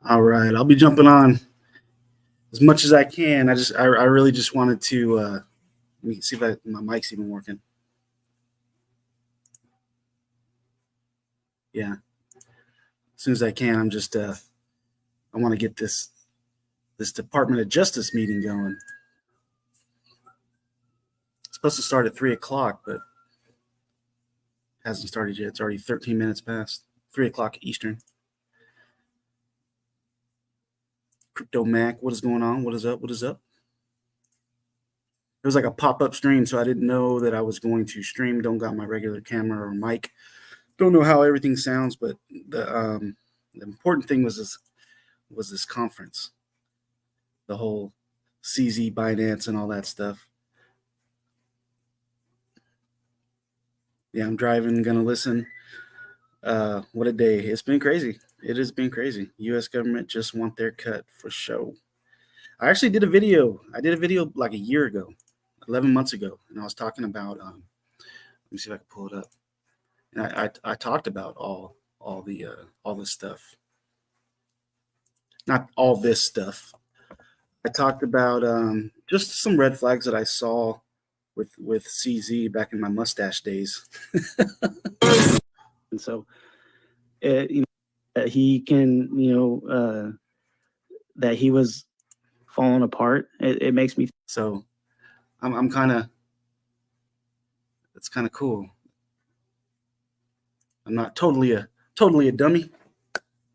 All right, I'll be jumping on as much as I can. I really just wanted to let me see if my mic's even working. Yeah, as soon as I can. I want to get this Department of Justice meeting going. It's supposed to start at 3 o'clock, but hasn't started yet. It's already 13 minutes past 3 o'clock Eastern. Crypto Mac, what is going on? What is up? What is up? It was like a pop-up stream, so I didn't know that I was going to stream. Don't got my regular camera or mic. Don't know how everything sounds, but the important thing was this conference, the whole CZ Binance and all that stuff. Yeah, I'm driving, gonna listen. What a day! It's been crazy. It has been crazy. U.S. government just want their cut for show. I actually did a video. I did a video like a year ago, 11 months ago, and I was talking about. Let me see if I can pull it up. And I talked about all this stuff. Not all this stuff. I talked about just some red flags that I saw with CZ back in my mustache days. And so, you know, he can, that he was falling apart. It makes me so. I'm kind of. It's kind of cool. I'm not totally a dummy.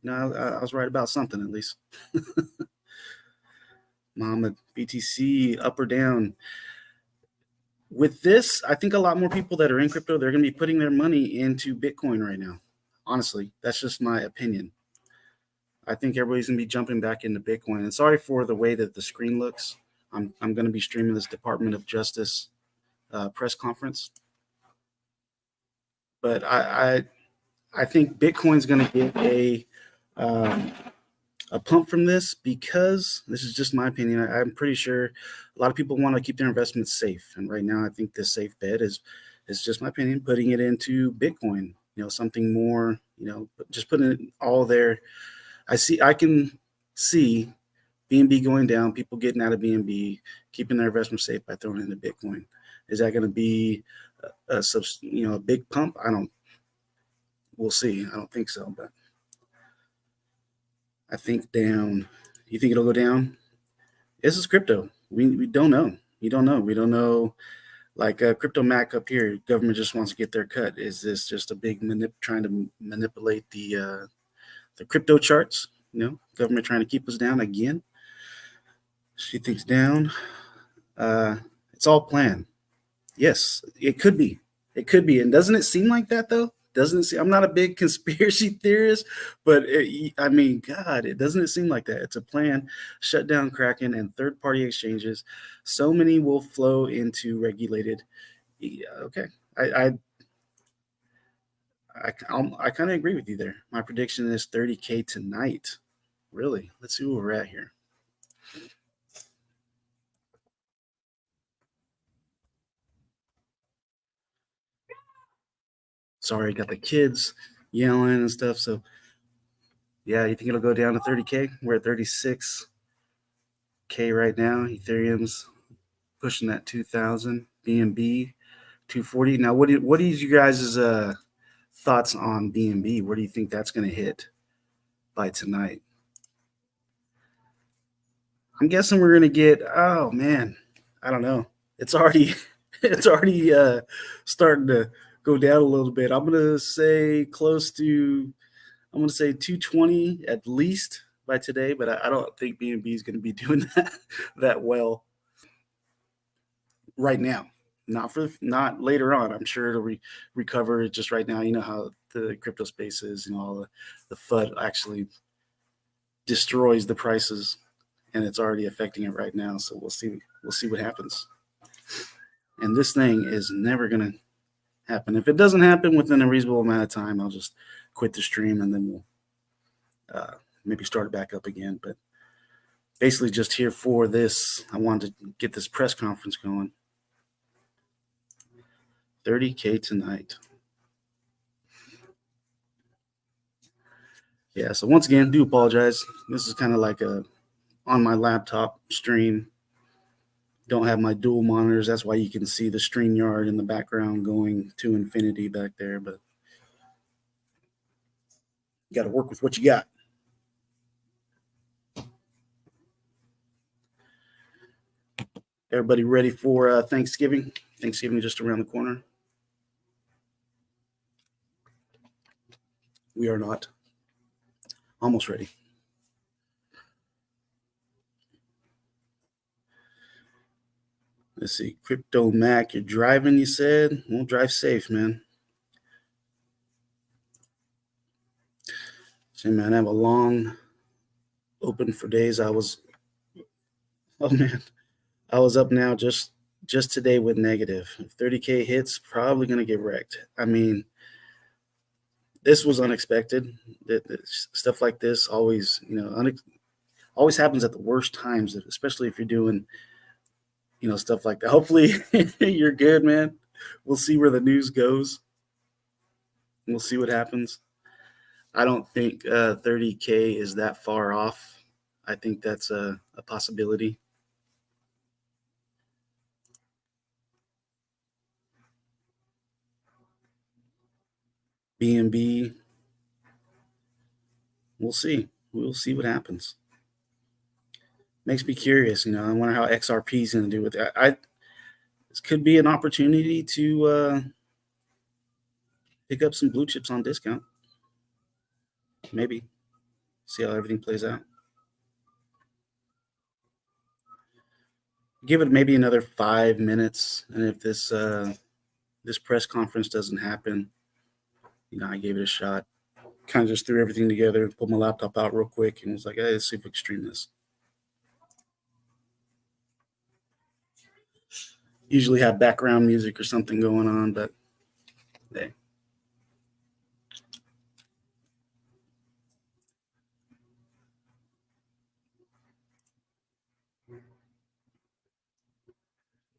No, I was right about something at least. Mohammed BTC up or down. With this, I think a lot more people that are in crypto, they're going to be putting their money into Bitcoin right now. Honestly, that's just my opinion. I think everybody's going to be jumping back into Bitcoin. And sorry for the way that the screen looks. I'm going to be streaming this Department of Justice press conference. But I think Bitcoin's going to get a pump from this because this is just my opinion. I'm pretty sure a lot of people want to keep their investments safe, and right now I think the safe bet is just my opinion, putting it into Bitcoin. Something more. Just putting it all there. I can see BNB going down, people getting out of BNB, keeping their investment safe by throwing it into Bitcoin. Is that going to be a big pump? We'll see. I don't think so, but I think down. You think it'll go down? This is crypto. We don't know. You don't know. We don't know. Like Crypto Mac up here, government just wants to get their cut. Is this just a big trying to manipulate the crypto charts? Government trying to keep us down again. She thinks down. It's all planned. Yes, it could be. It could be. And doesn't it seem like that though? Doesn't it seem? I'm not a big conspiracy theorist, but I mean, God, doesn't it seem like that? It's a plan. Shut down Kraken and third-party exchanges. So many will flow into regulated. Yeah, okay, I kind of agree with you there. My prediction is 30K tonight. Really? Let's see where we're at here. Sorry, got the kids yelling and stuff. So, yeah, you think it'll go down to 30K? We're at 36K right now. Ethereum's pushing that 2,000. BNB 240. Now, what is you guys' thoughts on BNB? Where do you think that's going to hit by tonight? I'm guessing we're going to get. Oh man, I don't know. It's already starting to go down a little bit. I'm going to say close to. I'm going to say 220 at least by today, but I don't think BNB is going to be doing that well right now. Not later on. I'm sure it'll recover. Just right now, you know how the crypto space is. All the FUD actually destroys the prices, and it's already affecting it right now. So we'll see. We'll see what happens. And this thing is never going to happen. If it doesn't happen within a reasonable amount of time, I'll just quit the stream and then we'll maybe start it back up again. But basically, just here for this, I wanted to get this press conference going. 30K tonight. Yeah, so once again, do apologize. This is kind of like a on my laptop stream. Don't have my dual monitors. That's why you can see the StreamYard in the background going to infinity back there. But you got to work with what you got. Everybody ready for Thanksgiving? Thanksgiving just around the corner. We are not. Almost ready. Let's see. Crypto Mac, you're driving, you said? Well, drive safe, man. See, man, I have a long open for days. Oh man, I was up now just today with negative. If 30K hits, probably gonna get wrecked. I mean, this was unexpected. Stuff like this always, always happens at the worst times, especially if you're doing, stuff like that. Hopefully, you're good, man. We'll see where the news goes. We'll see what happens. I don't think 30K is that far off. I think that's a possibility. BNB, we'll see. We'll see what happens. Makes me curious. I wonder how XRP is going to do with it. This could be an opportunity to pick up some blue chips on discount. Maybe see how everything plays out. Give it maybe another 5 minutes, and if this press conference doesn't happen, I gave it a shot. Kind of just threw everything together, pulled my laptop out real quick, and was like, "Hey, let's see if we can stream this." Usually have background music or something going on, but hey.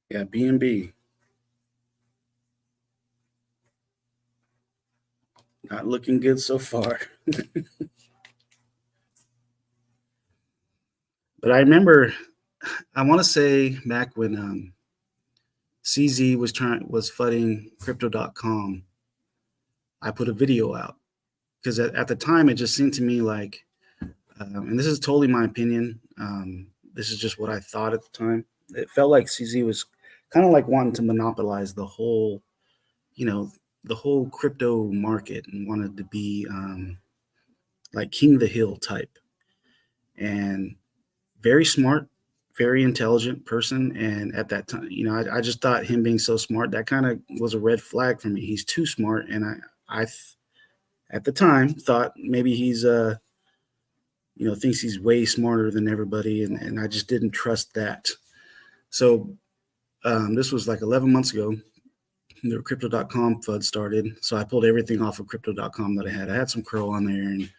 Yeah, BNB. Not looking good so far. But I remember, I want to say back when CZ was flooding crypto.com, I put a video out because at the time it just seemed to me like, and this is totally my opinion. This is just what I thought at the time. It felt like CZ was kind of like wanting to monopolize you know, the whole crypto market and wanted to be like king of the hill type. And very smart, very intelligent person. And at that time, I just thought him being so smart, that kind of was a red flag for me. He's too smart. And I at the time thought maybe he's, thinks he's way smarter than everybody. And I just didn't trust that. So this was like 11 months ago. The crypto.com FUD started. So I pulled everything off of crypto.com that I had. I had some curl on there and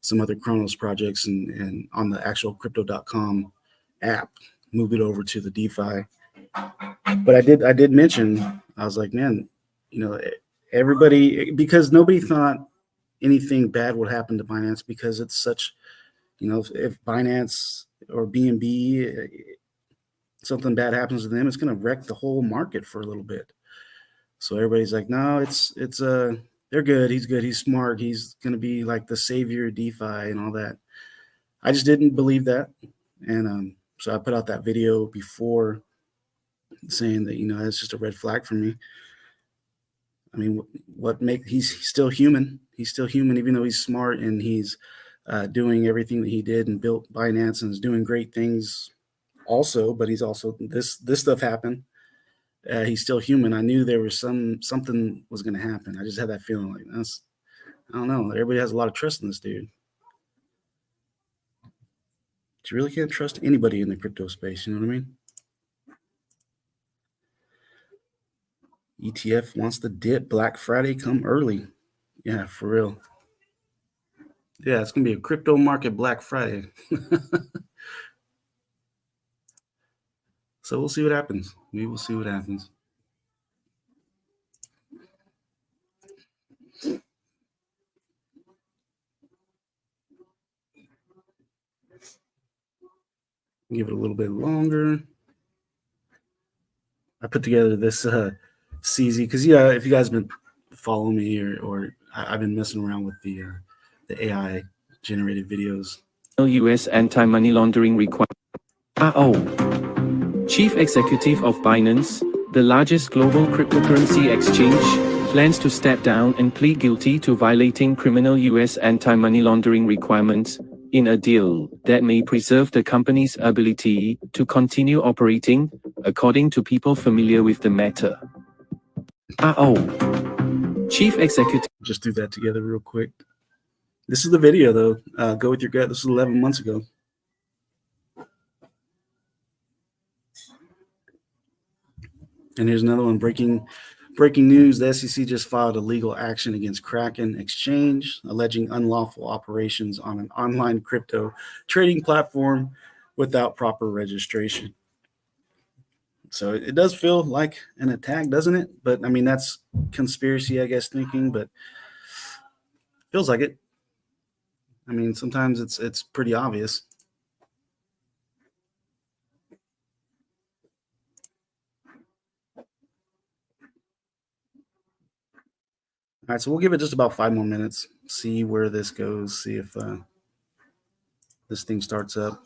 some other Chronos projects and on the actual crypto.com app, moved it over to the DeFi. But I did mention, I was like, man, everybody, because nobody thought anything bad would happen to Binance because it's such, if Binance or BNB, something bad happens to them, it's going to wreck the whole market for a little bit. So everybody's like, no, it's they're good. He's good. He's smart. He's going to be like the savior of DeFi and all that. I just didn't believe that. And so I put out that video before saying that, it's just a red flag for me. I mean, he's still human. He's still human, even though he's smart and he's doing everything that he did and built Binance and is doing great things also, but he's also, this stuff happened. He's still human. I knew there was something was going to happen. I just had that feeling like I don't know. Everybody has a lot of trust in this dude. But you really can't trust anybody in the crypto space. You know what I mean? ETF wants to dip. Black Friday come early. Yeah, for real. Yeah, it's gonna be a crypto market Black Friday. So we'll see what happens. We will see what happens. Give it a little bit longer. I put together this CZ because if you guys been following me or I've been messing around with the AI generated videos. U.S. anti-money laundering requirement. Chief Executive of Binance, the largest global cryptocurrency exchange, plans to step down and plead guilty to violating criminal U.S. anti-money laundering requirements, in a deal that may preserve the company's ability to continue operating, according to people familiar with the matter. Chief Executive. Just do that together real quick. This is the video, though. Go with your gut. This was 11 months ago. And here's another one. Breaking news. The SEC just filed a legal action against Kraken Exchange, alleging unlawful operations on an online crypto trading platform without proper registration. So it does feel like an attack, doesn't it? But I mean, that's conspiracy, I guess, thinking, but feels like it. I mean, sometimes it's pretty obvious. All right, so we'll give it just about 5 more minutes, see where this goes, see if this thing starts up.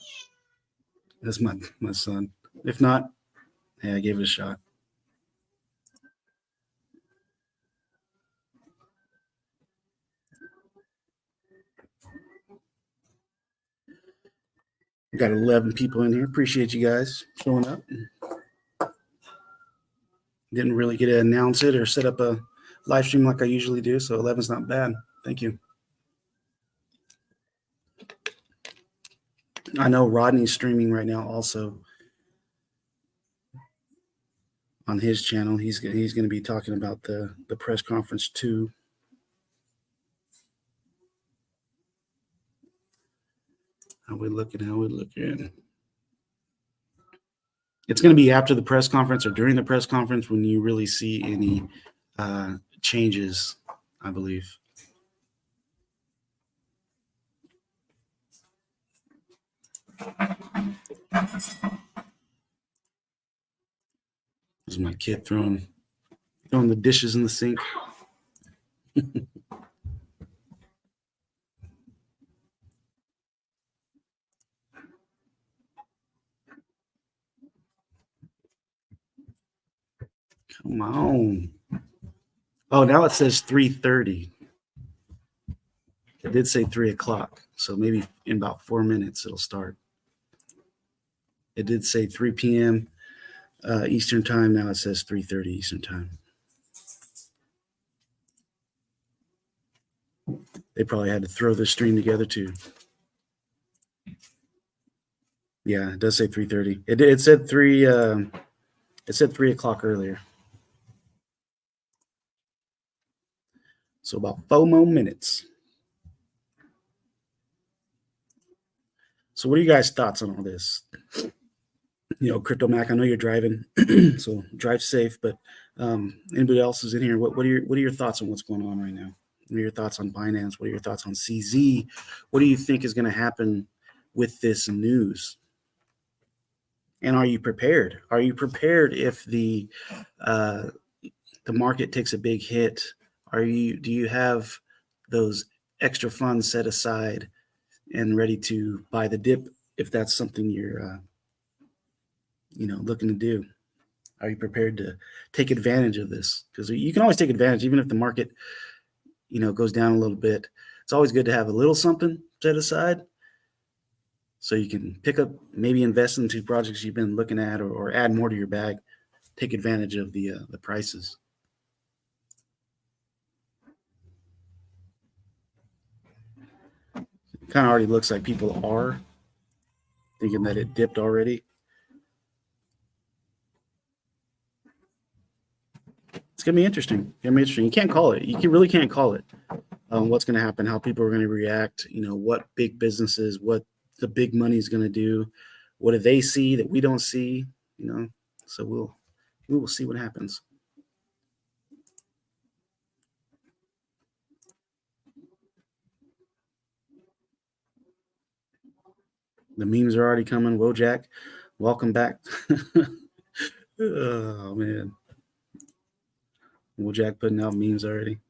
That's my son. If not, yeah, I gave it a shot. We got 11 people in here. Appreciate you guys showing up. Didn't really get to announce it or set up a live stream like I usually do, so 11's not bad. Thank you. I know Rodney's streaming right now also on his channel. He's going to be talking about the press conference too. How we looking? It's going to be after the press conference or during the press conference when you really see any changes, I believe. This is my kid throwing the dishes in the sink. Come on. Oh, now it says 3:30. It did say 3 o'clock, so maybe in about 4 minutes it'll start. It did say 3 p.m. Eastern time. Now it says 3:30 Eastern time. They probably had to throw this stream together too. Yeah, it does say 3:30. It said 3. It said 3 o'clock earlier. So about 4 more minutes. So what are you guys' thoughts on all this? Crypto Mac, I know you're driving, so drive safe. But anybody else is in here? What are your thoughts on what's going on right now? What are your thoughts on Binance? What are your thoughts on CZ? What do you think is going to happen with this news? And are you prepared? Are you prepared if the market takes a big hit? Do you have those extra funds set aside and ready to buy the dip if that's something you're looking to do? Are you prepared to take advantage of this? Because you can always take advantage, even if the market goes down a little bit. It's always good to have a little something set aside so you can pick up, maybe invest into projects you've been looking at, or add more to your bag. Take advantage of the prices. Kind of already looks like people are thinking that it dipped already. It's gonna be interesting. You can't call it. You really can't call it. What's going to happen? How people are going to react? What big businesses? What the big money is going to do? What do they see that we don't see? So we will see what happens. The memes are already coming. Wojak, welcome back. Oh man, Wojak putting out memes already.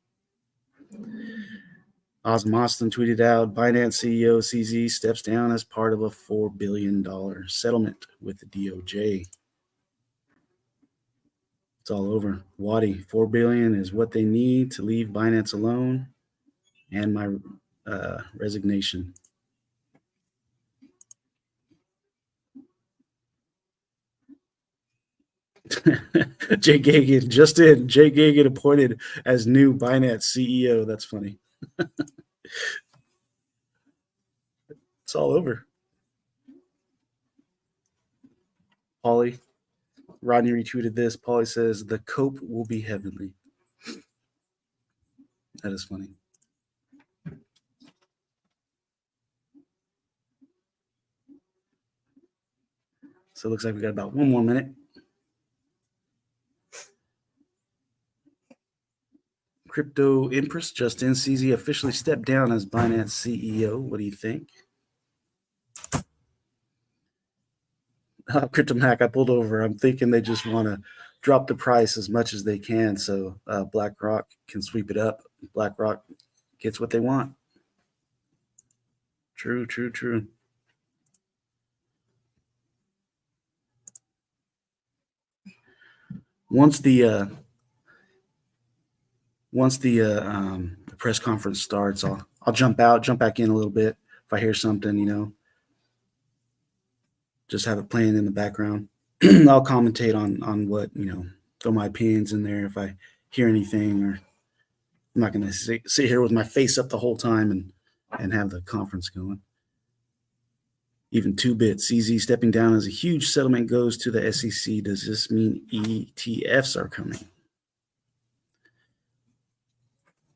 Osmoston tweeted out, Binance CEO CZ steps down as part of a $4 billion settlement with the DOJ. It's all over. Wadi, $4 billion is what they need to leave Binance alone, and my resignation. Jay Gagan just in. Jay Gagan appointed as new Binance CEO. That's funny. It's all over. Paulie, Rodney retweeted this. Paulie says, the cope will be heavenly. That is funny. So it looks like we got about 1 more minute. Crypto Empress Justin CZ officially stepped down as Binance CEO. What do you think? Crypto Mac, I pulled over. I'm thinking they just want to drop the price as much as they can so BlackRock can sweep it up. BlackRock gets what they want. True. Once the press conference starts, I'll jump back in a little bit if I hear something, just have it playing in the background. I'll commentate on what, throw my opinions in there if I hear anything, or I'm not going to sit here with my face up the whole time and have the conference going. Even 2-bit CZ stepping down as a huge settlement goes to the SEC. Does this mean ETFs are coming?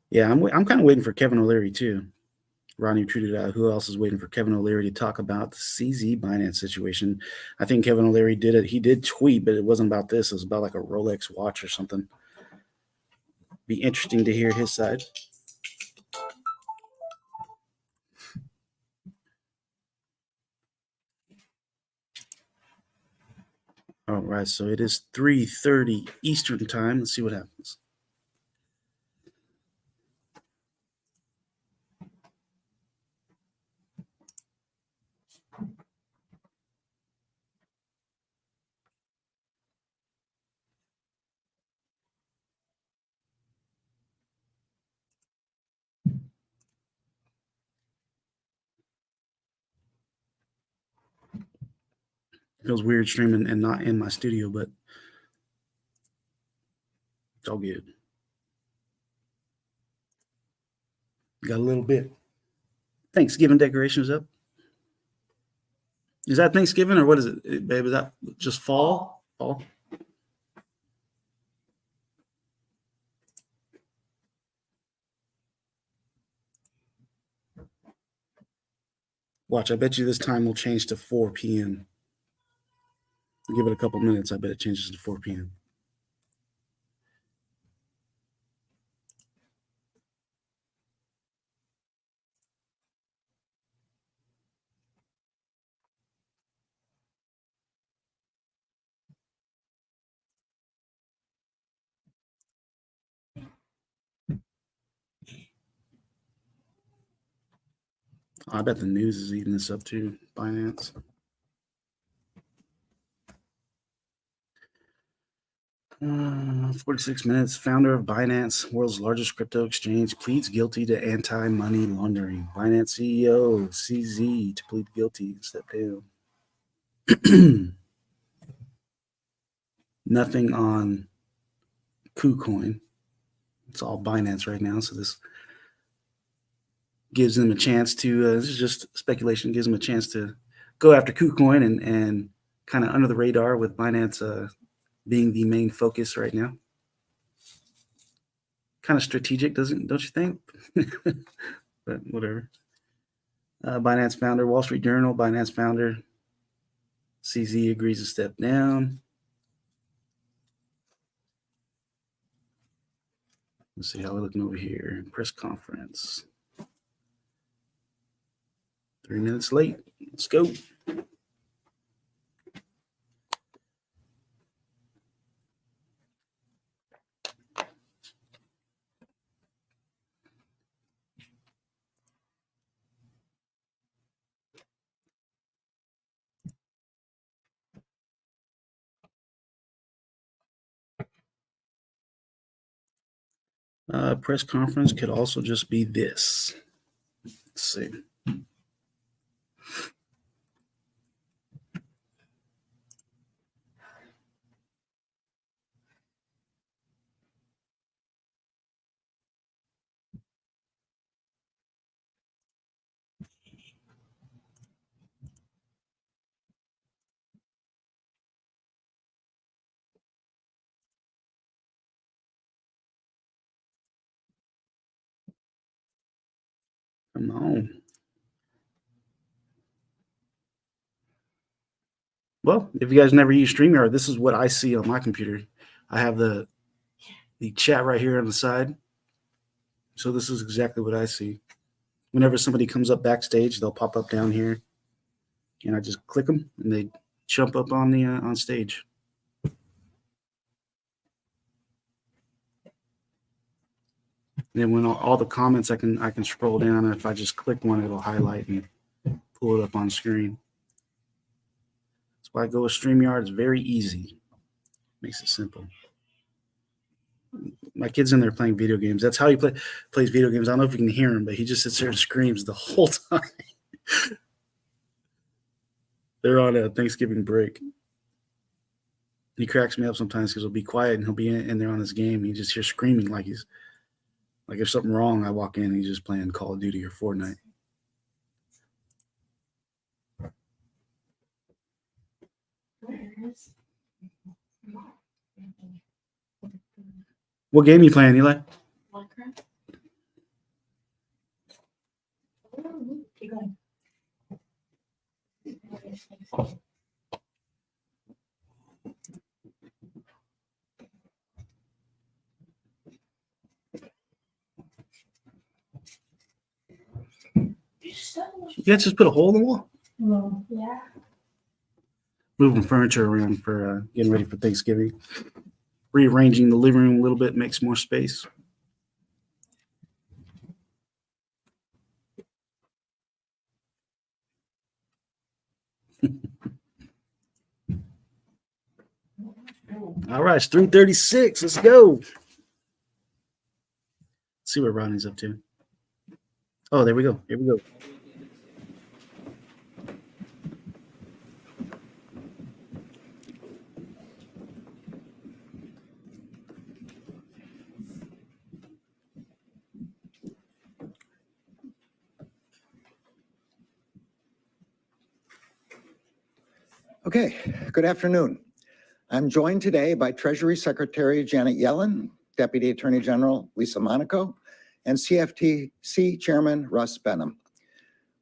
Yeah, I'm kind of waiting for Kevin O'Leary too. Ronnie tweeted out, who else is waiting for Kevin O'Leary to talk about the CZ Binance situation? I think Kevin O'Leary did it. He did tweet, but it wasn't about this. It was about like a Rolex watch or something. Be interesting to hear his side. All right, so it is 3:30 Eastern time. Let's see what happens. Feels weird streaming and not in my studio, but it's all good. Got a little bit. Thanksgiving decorations up. Is that Thanksgiving or what is it, babe? Is that just fall? Fall? Watch, I bet you this time will change to 4 p.m. Give it a couple minutes. I bet it changes to 4 p.m. I bet the news is eating this up too. Binance. Uh, 46 minutes. Founder of Binance, world's largest crypto exchange, pleads guilty to anti-money laundering. Binance CEO CZ to plead guilty and step down. Nothing on KuCoin. It's all Binance right now. So this gives them a chance to, this is just speculation, gives them a chance to go after KuCoin and kind of under the radar with Binance being the main focus right now. Kind of strategic, don't you think? But whatever. Binance founder, Wall Street Journal, Binance founder, CZ agrees to step down. Let's see how we're looking over here. Press conference. 3 minutes late. Let's go. Press conference could also just be this. Let's see. Come on. Well, if you guys never use StreamYard, this is what I see on my computer. I have the chat right here on the side. So this is exactly what I see. Whenever somebody comes up backstage, they'll pop up down here, and I just click them, and they jump up on the on stage. And then when all the comments, I can scroll down, and if I just click one, it'll highlight and pull it up on screen. That's why I go with StreamYard. It's very easy. Makes it simple. My kid's in there playing video games. That's how he plays video games. I don't know if you can hear him, but he just sits there and screams the whole time. They're on a Thanksgiving break. He cracks me up sometimes because he'll be quiet and he'll be in there on his game. And you just hear screaming like if something wrong, I walk in and he's just playing Call of Duty or Fortnite. What game are you playing, Eli? Minecraft. Keep going. Yeah, just put a hole in the wall. No. Yeah. Moving furniture around for getting ready for Thanksgiving. Rearranging the living room a little bit makes more space. All right, it's 3:36. Let's go. Let's see what Rodney's up to. Oh, there we go. Here we go. Okay, good afternoon. I'm joined today by Treasury Secretary Janet Yellen, Deputy Attorney General Lisa Monaco, and CFTC Chairman Russ Benham.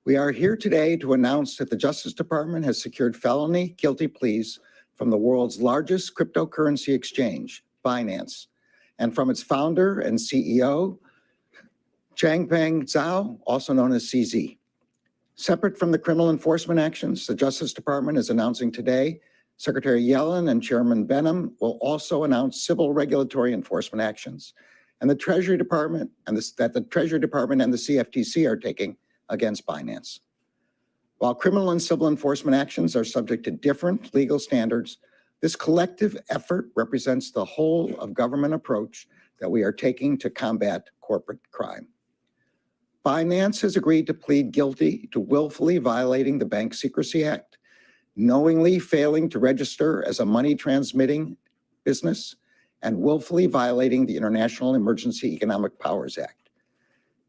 We are here today to announce that the Justice Department has secured felony guilty pleas from the world's largest cryptocurrency exchange, Binance, and from its founder and CEO, Changpeng Zhao, also known as CZ. Separate from the criminal enforcement actions the Justice Department is announcing today, Secretary Yellen and Chairman Benham will also announce civil regulatory enforcement actions, and the Treasury Department and the CFTC are taking against Binance. While criminal and civil enforcement actions are subject to different legal standards, this collective effort represents the whole of government approach that we are taking to combat corporate crime. Binance has agreed to plead guilty to willfully violating the Bank Secrecy Act, knowingly failing to register as a money transmitting business, and willfully violating the International Emergency Economic Powers Act.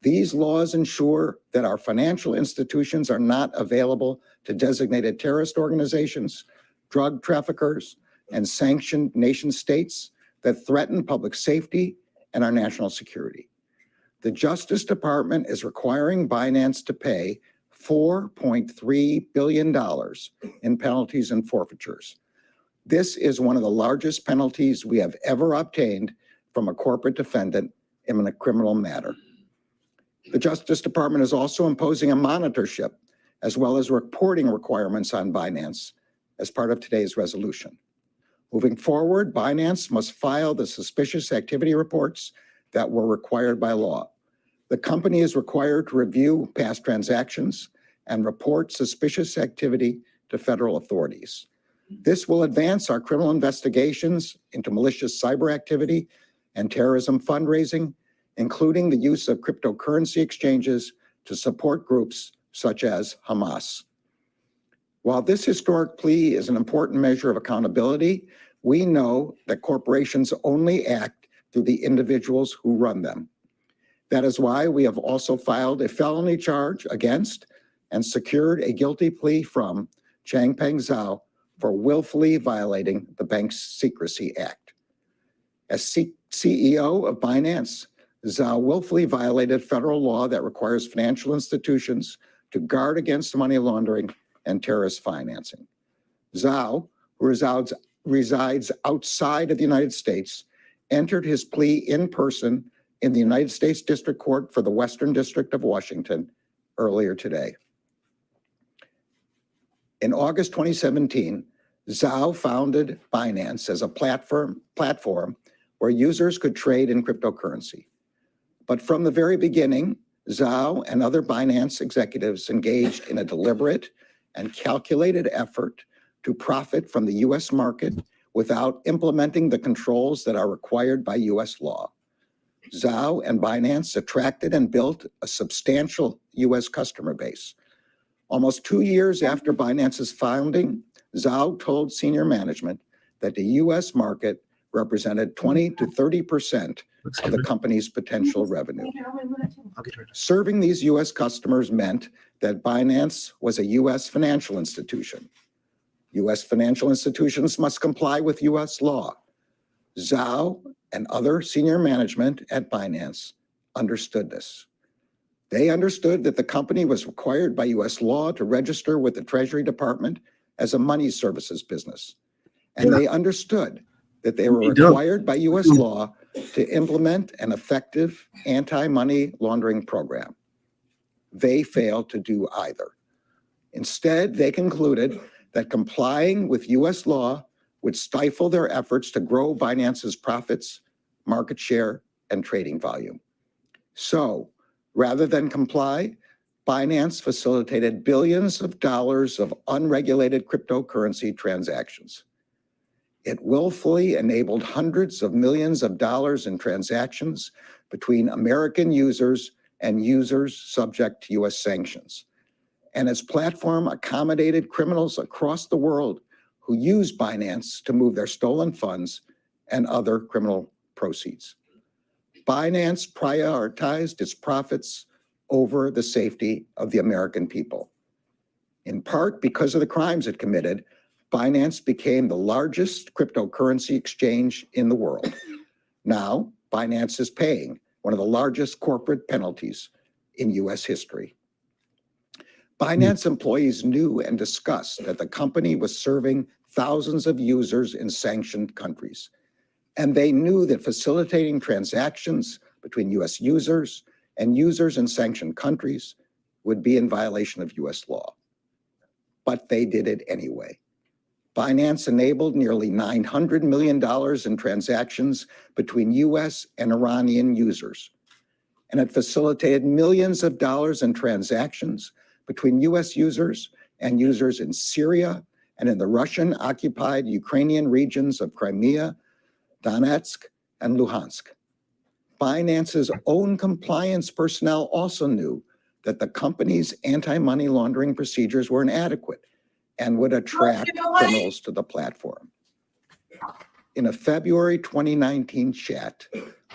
These laws ensure that our financial institutions are not available to designated terrorist organizations, drug traffickers, and sanctioned nation states that threaten public safety and our national security. The Justice Department is requiring Binance to pay $4.3 billion in penalties and forfeitures. This is one of the largest penalties we have ever obtained from a corporate defendant in a criminal matter. The Justice Department is also imposing a monitorship as well as reporting requirements on Binance as part of today's resolution. Moving forward, Binance must file the suspicious activity reports that were required by law. The company is required to review past transactions and report suspicious activity to federal authorities. This will advance our criminal investigations into malicious cyber activity and terrorism fundraising, including the use of cryptocurrency exchanges to support groups such as Hamas. While this historic plea is an important measure of accountability, we know that corporations only act through the individuals who run them. That is why we have also filed a felony charge against and secured a guilty plea from Changpeng Zhao for willfully violating the Bank Secrecy Act. As CEO of Binance, Zhao willfully violated federal law that requires financial institutions to guard against money laundering and terrorist financing. Zhao, who resides outside of the United States, entered his plea in person in the United States District Court for the Western District of Washington earlier today. In August 2017, Zhao founded Binance as a platform where users could trade in cryptocurrency. But from the very beginning, Zhao and other Binance executives engaged in a deliberate and calculated effort to profit from the U.S. market without implementing the controls that are required by U.S. law. Zhao and Binance attracted and built a substantial U.S. customer base. Almost 2 years after Binance's founding, Zhao told senior management that the U.S. market represented 20 to 30% of the company's potential revenue. Serving these U.S. customers meant that Binance was a U.S. financial institution. U.S. financial institutions must comply with U.S. law. Zhao and other senior management at Binance understood this. They understood that the company was required by U.S. law to register with the Treasury Department as a money services business. And they understood that they were required by U.S. law to implement an effective anti-money laundering program. They failed to do either. Instead, they concluded that complying with U.S. law would stifle their efforts to grow Binance's profits, market share, and trading volume. So, rather than comply, Binance facilitated billions of dollars of unregulated cryptocurrency transactions. It willfully enabled hundreds of millions of dollars in transactions between American users and users subject to U.S. sanctions. And its platform accommodated criminals across the world who use Binance to move their stolen funds and other criminal proceeds. Binance prioritized its profits over the safety of the American people. In part because of the crimes it committed, Binance became the largest cryptocurrency exchange in the world. Now, Binance is paying one of the largest corporate penalties in U.S. history. Binance employees knew and discussed that the company was serving thousands of users in sanctioned countries. And they knew that facilitating transactions between U.S. users and users in sanctioned countries would be in violation of U.S. law. But they did it anyway. Binance enabled nearly $900 million in transactions between U.S. and Iranian users. And it facilitated millions of dollars in transactions between U.S. users and users in Syria and in the Russian-occupied Ukrainian regions of Crimea, Donetsk, and Luhansk. Binance's own compliance personnel also knew that the company's anti-money laundering procedures were inadequate and would attract criminals to the platform. In a February 2019 chat,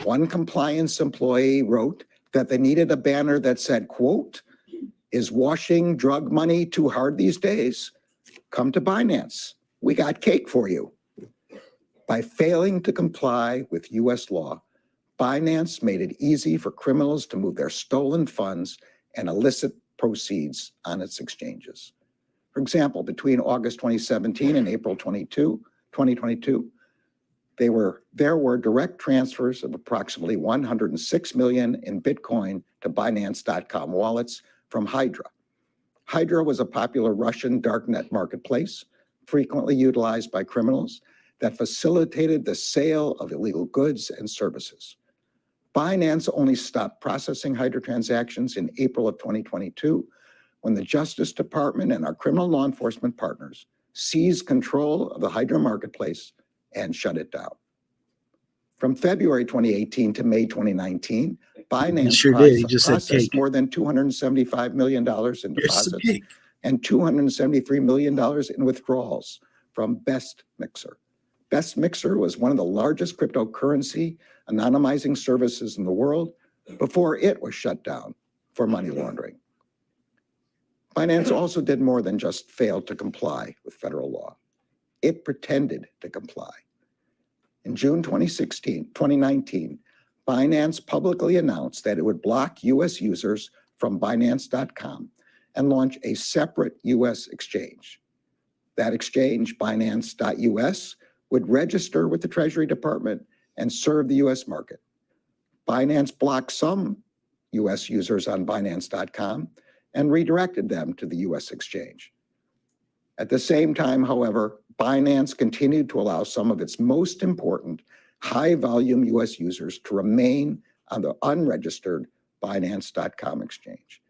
one compliance employee wrote that they needed a banner that said, quote, "Is washing drug money too hard these days? Come to Binance. We got cake for you." By failing to comply with U.S. law, Binance made it easy for criminals to move their stolen funds and illicit proceeds on its exchanges. For example, between August 2017 and April 2022, there were direct transfers of approximately $106 million in Bitcoin to Binance.com wallets from Hydra. Hydra was a popular Russian darknet marketplace, frequently utilized by criminals, that facilitated the sale of illegal goods and services. Binance only stopped processing Hydra transactions in April of 2022, when the Justice Department and our criminal law enforcement partners seized control of the Hydra marketplace and shut it down. From February 2018 to May 2019, Binance sure did. He just said processed cake. more than $275 million in It's a deposits cake. and $273 million in withdrawals from Best Mixer. Best Mixer was one of the largest cryptocurrency anonymizing services in the world before it was shut down for money laundering. Binance also did more than just fail to comply with federal law. It pretended to comply. In June 2019, Binance publicly announced that it would block U.S. users from Binance.com and launch a separate U.S. exchange. That exchange, Binance.us, would register with the Treasury Department and serve the U.S. market. Binance blocked some U.S. users on Binance.com and redirected them to the U.S. exchange. At the same time, however, Binance continued to allow some of its most important high-volume U.S. users to remain on the unregistered Binance.com exchange.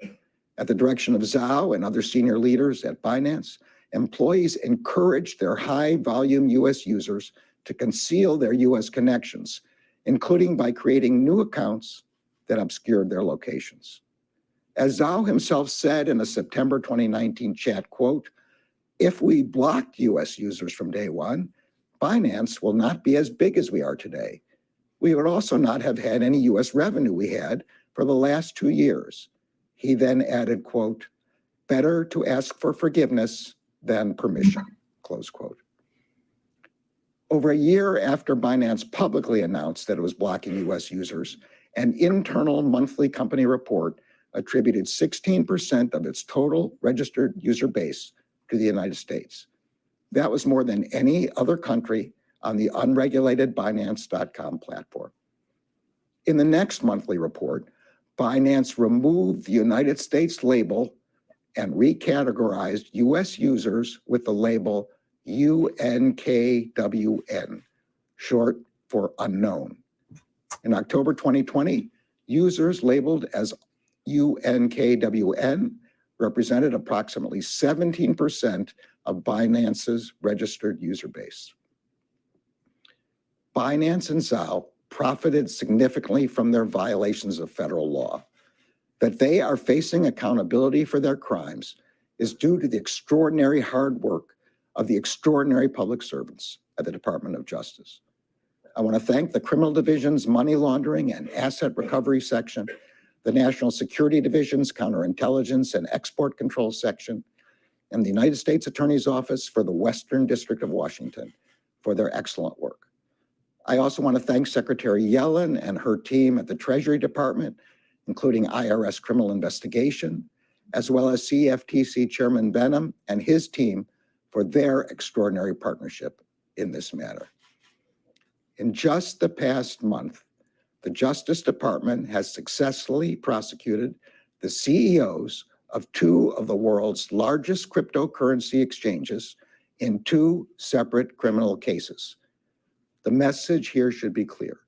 At the direction of Zhao and other senior leaders at Binance, employees encouraged their high-volume U.S. users to conceal their U.S. connections, including by creating new accounts that obscured their locations. As Zhao himself said in a September 2019 chat, quote, "If we blocked U.S. users from day one, Binance will not be as big as we are today. We would also not have had any U.S. revenue we had for the last 2 years." He then added, quote, "Better to ask for forgiveness than permission," close quote. Over a year after Binance publicly announced that it was blocking U.S. users, an internal monthly company report attributed 16% of its total registered user base to the United States. That was more than any other country on the unregulated Binance.com platform. In the next monthly report, Binance removed the United States label and recategorized U.S. users with the label UNKWN, short for unknown. In October 2020, users labeled as UNKWN represented approximately 17% of Binance's registered user base. Binance and Zhao profited significantly from their violations of federal law. That they are facing accountability for their crimes is due to the extraordinary hard work of the extraordinary public servants at the Department of Justice. I want to thank the Criminal Division's Money Laundering and Asset Recovery Section, the National Security Division's Counterintelligence and Export Control Section, and the United States Attorney's Office for the Western District of Washington for their excellent work. I also want to thank Secretary Yellen and her team at the Treasury Department, including IRS Criminal Investigation, as well as CFTC Chairman Benham and his team for their extraordinary partnership in this matter. In just the past month, the Justice Department has successfully prosecuted the CEOs of 2 of the world's largest cryptocurrency exchanges in 2 separate criminal cases. The message here should be clear.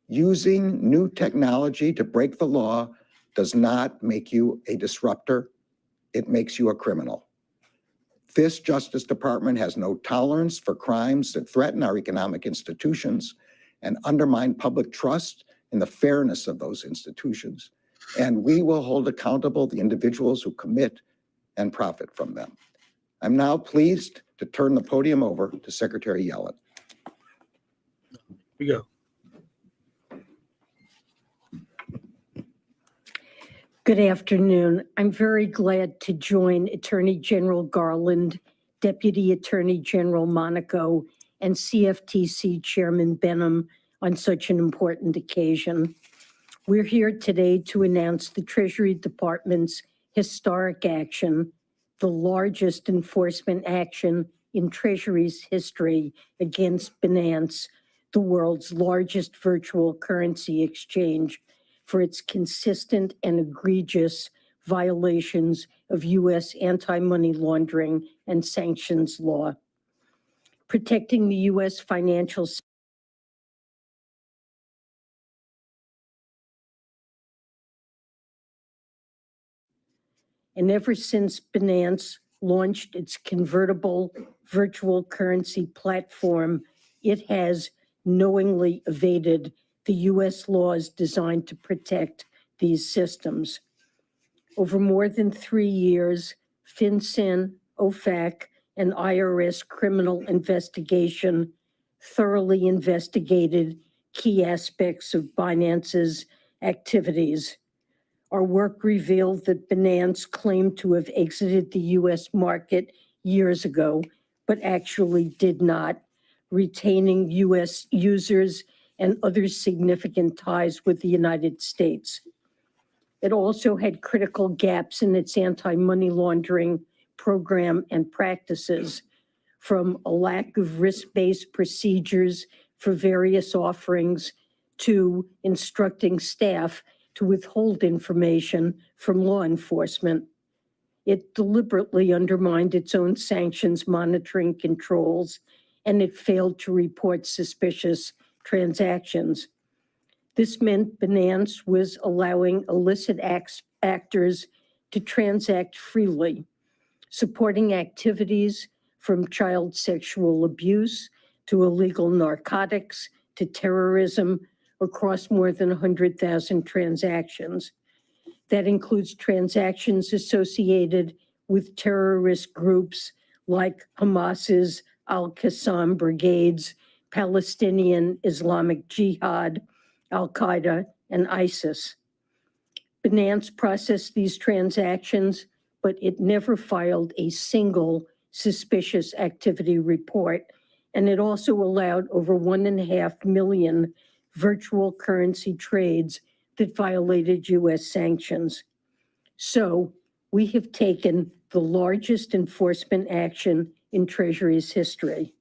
Using new technology to break the law does not make you a disruptor. It makes you a criminal. This Justice Department has no tolerance for crimes that threaten our economic institutions and undermine public trust in the fairness of those institutions. And we will hold accountable the individuals who commit and profit from them. I'm now pleased to turn the podium over to Secretary Yellen. Here we go. Good afternoon. I'm very glad to join Attorney General Garland, Deputy Attorney General Monaco, and CFTC Chairman Benham on such an important occasion. We're here today to announce the Treasury Department's historic action, the largest enforcement action in Treasury's history against Binance, the world's largest virtual currency exchange, for its consistent and egregious violations of U.S. anti-money laundering and sanctions law. Protecting the U.S. financial And ever since Binance launched its convertible virtual currency platform, it has knowingly evaded the U.S. laws designed to protect these systems. Over more than 3 years, FinCEN, OFAC, and IRS criminal investigation thoroughly investigated key aspects of Binance's activities. Our work revealed that Binance claimed to have exited the U.S. market years ago, but actually did not, retaining U.S. users and other significant ties with the United States. It also had critical gaps in its anti-money laundering program and practices, from a lack of risk-based procedures for various offerings to instructing staff to withhold information from law enforcement. It deliberately undermined its own sanctions monitoring controls, and it failed to report suspicious transactions. This meant Binance was allowing illicit actors to transact freely, supporting activities from child sexual abuse to illegal narcotics to terrorism across more than 100,000 transactions. That includes transactions associated with terrorist groups like Hamas's Al-Qassam brigades, Palestinian Islamic Jihad, Al-Qaeda, and ISIS. Binance processed these transactions, but it never filed a single suspicious activity report, and it also allowed over 1.5 million virtual currency trades that violated U.S. sanctions. So we have taken the largest enforcement action in Treasury's history.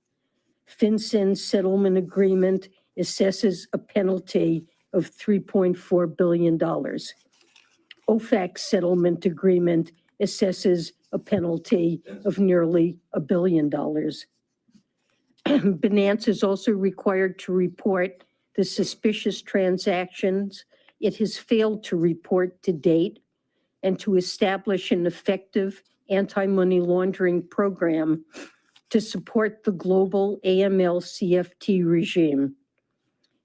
FinCEN's settlement agreement assesses a penalty of $3.4 billion. OFAC's settlement agreement assesses a penalty of nearly $1 billion. Binance is also required to report the suspicious transactions it has failed to report to date and to establish an effective anti-money laundering program to support the global AML-CFT regime.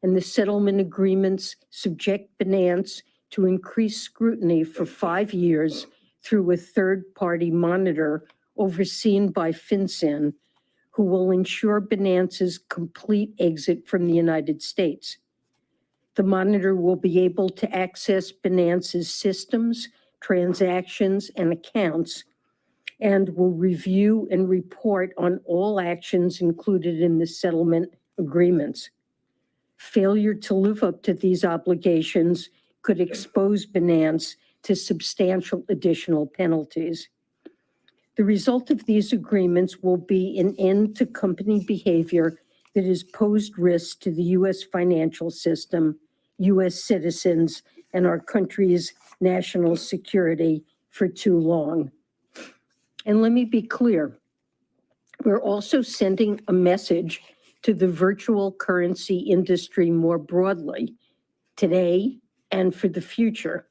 And the settlement agreements subject Binance to increased scrutiny for 5 years through a third-party monitor overseen by FinCEN, who will ensure Binance's complete exit from the United States. The monitor will be able to access Binance's systems, transactions, and accounts, and will review and report on all actions included in the settlement agreements. Failure to live up to these obligations could expose Binance to substantial additional penalties. The result of these agreements will be an end to company behavior that has posed risks to the U.S. financial system, U.S. citizens, and our country's national security for too long. And let me be clear, we're also sending a message to the virtual currency industry more broadly, today and for the future.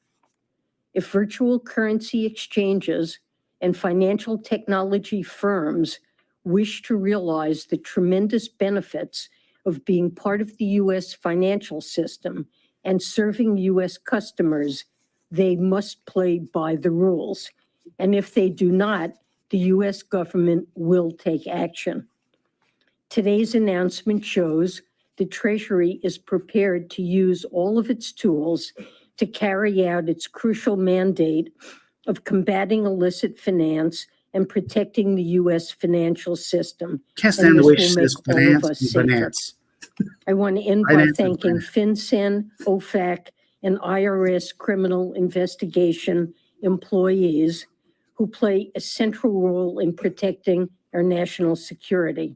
If virtual currency exchanges and financial technology firms wish to realize the tremendous benefits of being part of the U.S. financial system and serving U.S. customers, they must play by the rules. And if they do not, the U.S. government will take action. Today's announcement shows the Treasury is prepared to use all of its tools to carry out its crucial mandate of combating illicit finance and protecting the U.S. financial system. Can't stand the And way this she will says make all of finance. us safer. Finance. I want to end by Finance is thanking finance. FinCEN, OFAC, and IRS criminal investigation employees who play a central role in protecting our national security.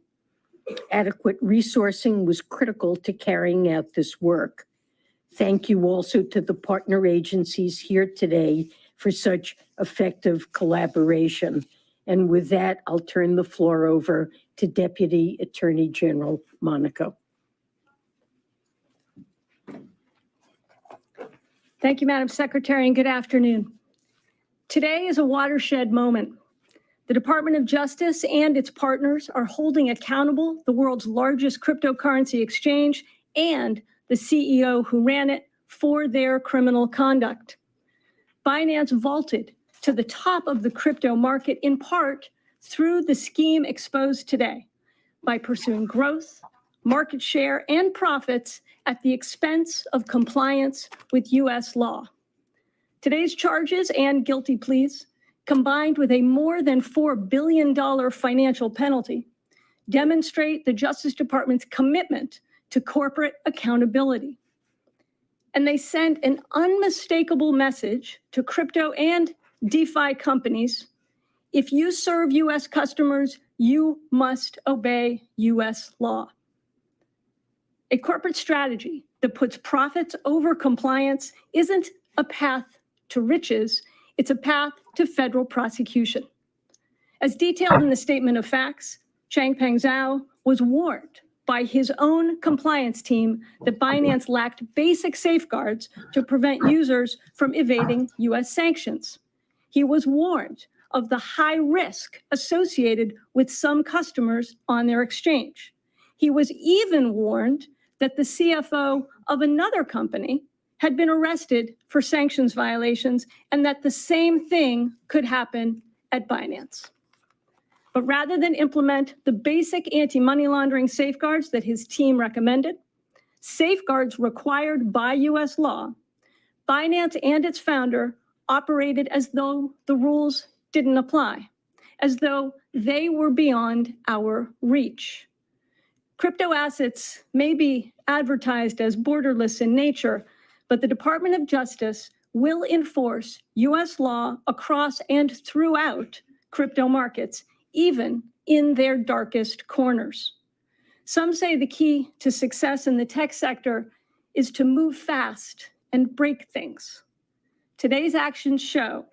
Adequate resourcing was critical to carrying out this work. Thank you also to the partner agencies here today for such effective collaboration. And with that, I'll turn the floor over to Deputy Attorney General Monaco. Thank you, Madam Secretary, and good afternoon. Today is a watershed moment. The Department of Justice and its partners are holding accountable the world's largest cryptocurrency exchange and the CEO who ran it for their criminal conduct. Binance vaulted to the top of the crypto market in part through the scheme exposed today by pursuing growth, market share, and profits at the expense of compliance with U.S. law. Today's charges and guilty pleas, combined with a more than $4 billion financial penalty, demonstrate the Justice Department's commitment to corporate accountability. And they sent an unmistakable message to crypto and DeFi companies: if you serve U.S. customers, you must obey U.S. law. A corporate strategy that puts profits over compliance isn't a path to riches, it's a path to federal prosecution. As detailed in the statement of facts, Changpeng Zhao was warned by his own compliance team that Binance lacked basic safeguards to prevent users from evading U.S. sanctions. He was warned of the high risk associated with some customers on their exchange. He was even warned that the CFO of another company had been arrested for sanctions violations and that the same thing could happen at Binance. But rather than implement the basic anti-money laundering safeguards that his team recommended, safeguards required by U.S. law, Binance and its founder operated as though the rules didn't apply, as though they were beyond our reach. Crypto assets may be advertised as borderless in nature, but the Department of Justice will enforce U.S. law across and throughout crypto markets, even in their darkest corners. Some say the key to success in the tech sector is to move fast and break things. Today's actions show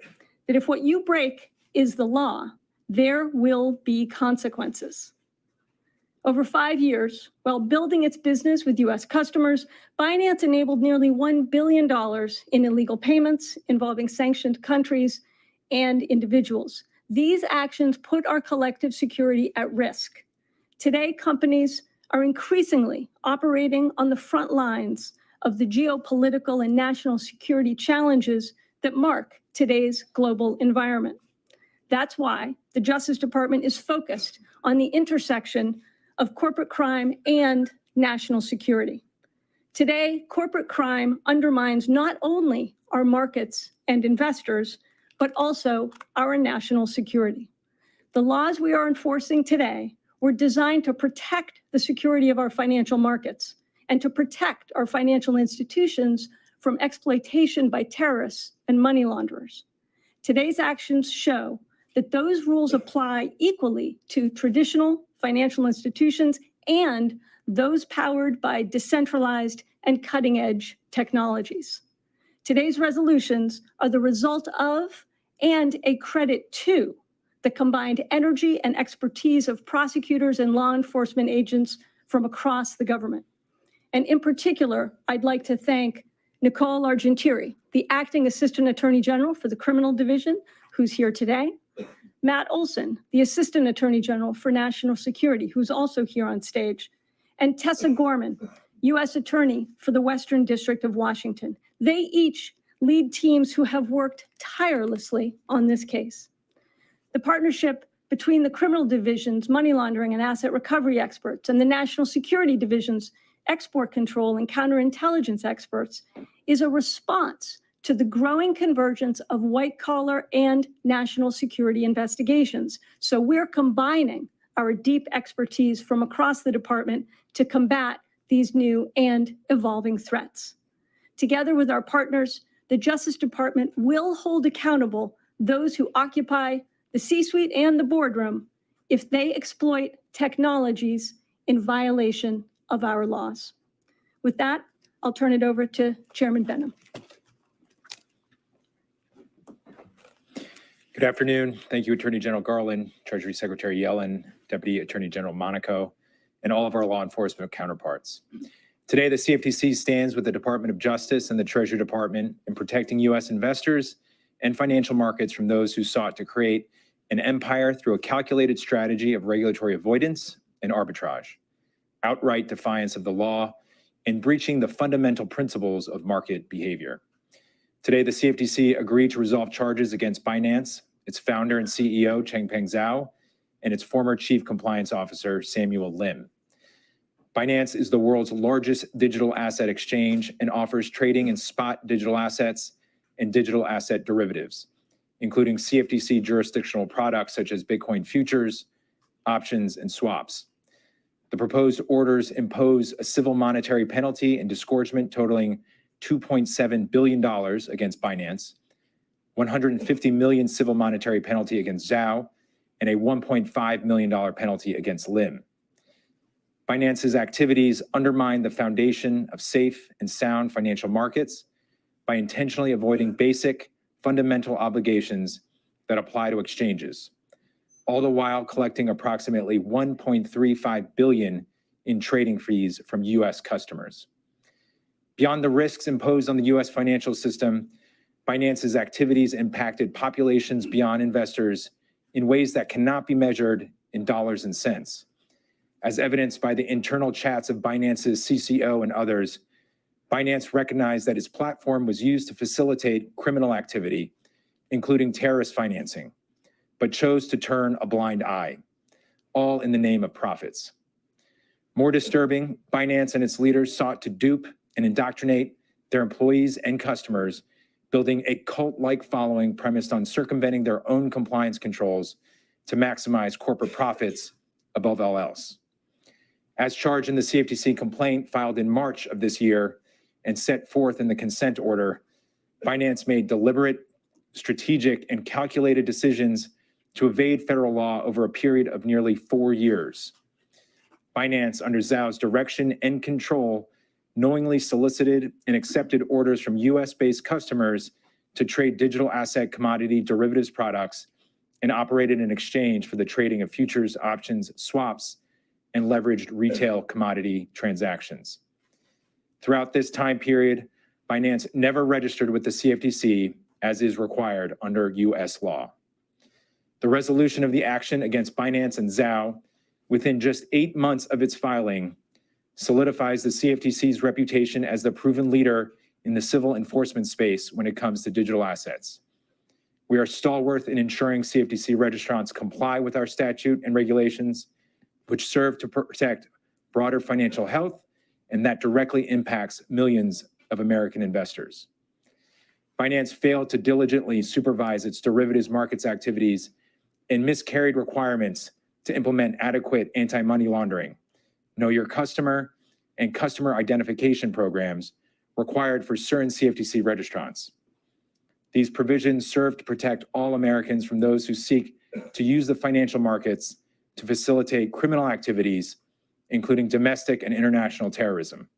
that if what you break is the law, there will be consequences. Over 5 years, while building its business with U.S. customers, Binance enabled nearly $1 billion in illegal payments involving sanctioned countries and individuals. These actions put our collective security at risk. Today, companies are increasingly operating on the front lines of the geopolitical and national security challenges that mark today's global environment. That's why the Justice Department is focused on the intersection of corporate crime and national security. Today, corporate crime undermines not only our markets and investors, but also our national security. The laws we are enforcing today were designed to protect the security of our financial markets and to protect our financial institutions from exploitation by terrorists and money launderers. Today's actions show that those rules apply equally to traditional financial institutions and those powered by decentralized and cutting-edge technologies. Today's resolutions are the result of and a credit to the combined energy and expertise of prosecutors and law enforcement agents from across the government. And in particular, I'd like to thank Nicole Argentieri, the Acting Assistant Attorney General for the Criminal Division, who's here today, Matt Olson, the Assistant Attorney General for National Security, who's also here on stage, and Tessa Gorman, U.S. Attorney for the Western District of Washington. They each lead teams who have worked tirelessly on this case. The partnership between the Criminal Division's money laundering and asset recovery experts and the National Security Division's export control and counterintelligence experts is a response to the growing convergence of white-collar and national security investigations. So we're combining our deep expertise from across the department to combat these new and evolving threats. Together with our partners, the Justice Department will hold accountable those who occupy the C-suite and the boardroom if they exploit technologies in violation of our laws. With that, I'll turn it over to Chairman Benham. Good afternoon. Thank you, Attorney General Garland, Treasury Secretary Yellen, Deputy Attorney General Monaco, and all of our law enforcement counterparts. Today, the CFTC stands with the Department of Justice and the Treasury Department in protecting U.S. investors and financial markets from those who sought to create an empire through a calculated strategy of regulatory avoidance and arbitrage, outright defiance of the law, and breaching the fundamental principles of market behavior. Today, the CFTC agreed to resolve charges against Binance, its founder and CEO, Changpeng Zhao, and its former Chief Compliance Officer, Samuel Lim. Binance is the world's largest digital asset exchange and offers trading in spot digital assets and digital asset derivatives, including CFTC jurisdictional products such as Bitcoin futures, options, and swaps. The proposed orders impose a civil monetary penalty and disgorgement totaling $2.7 billion against Binance, $150 million civil monetary penalty against Zhao, and a $1.5 million penalty against Lim. Binance's activities undermine the foundation of safe and sound financial markets by intentionally avoiding basic, fundamental obligations that apply to exchanges, all the while collecting approximately $1.35 billion in trading fees from U.S. customers. Beyond the risks imposed on the U.S. financial system, Binance's activities impacted populations beyond investors in ways that cannot be measured in dollars and cents. As evidenced by the internal chats of Binance's CCO and others, Binance recognized that its platform was used to facilitate criminal activity, including terrorist financing, but chose to turn a blind eye, all in the name of profits. More disturbing, Binance and its leaders sought to dupe and indoctrinate their employees and customers, building a cult-like following premised on circumventing their own compliance controls to maximize corporate profits above all else. As charged in the CFTC complaint filed in March of this year and set forth in the consent order, Binance made deliberate, strategic, and calculated decisions to evade federal law over a period of nearly 4 years. Binance, under Zhao's direction and control, knowingly solicited and accepted orders from US-based customers to trade digital asset commodity derivatives products and operated an exchange for the trading of futures, options, swaps, and leveraged retail commodity transactions. Throughout this time period, Binance never registered with the CFTC as is required under US law. The resolution of the action against Binance and Zhao within just 8 months of its filing solidifies the CFTC's reputation as the proven leader in the civil enforcement space when it comes to digital assets. We are stalwart in ensuring CFTC registrants comply with our statute and regulations, which serve to protect broader financial health, and that directly impacts millions of American investors. Binance failed to diligently supervise its derivatives markets activities and miscarried requirements to implement adequate anti-money laundering, know your customer, and customer identification programs required for certain CFTC registrants. These provisions serve to protect all Americans from those who seek to use the financial markets to facilitate criminal activities, including domestic and international terrorism.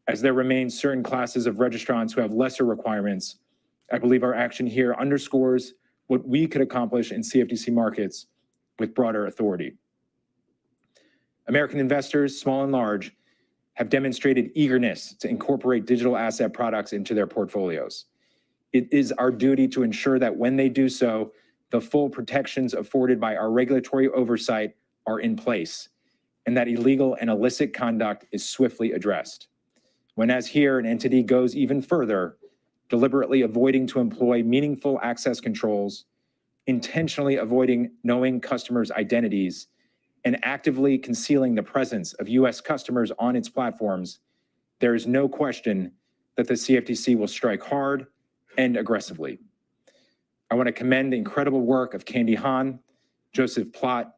As there remain certain classes of registrants who have lesser requirements, I believe our action here underscores what we could accomplish in CFTC markets with broader authority. American investors, small and large, have demonstrated eagerness to incorporate digital asset products into their portfolios. It is our duty to ensure that when they do so, the full protections afforded by our regulatory oversight are in place, and that illegal and illicit conduct is swiftly addressed. When, as here, an entity goes even further, deliberately avoiding to employ meaningful access controls, intentionally avoiding knowing customers' identities, and actively concealing the presence of U.S. customers on its platforms, there is no question that the CFTC will strike hard and aggressively. I want to commend the incredible work of Candy Hahn, Joseph Plott,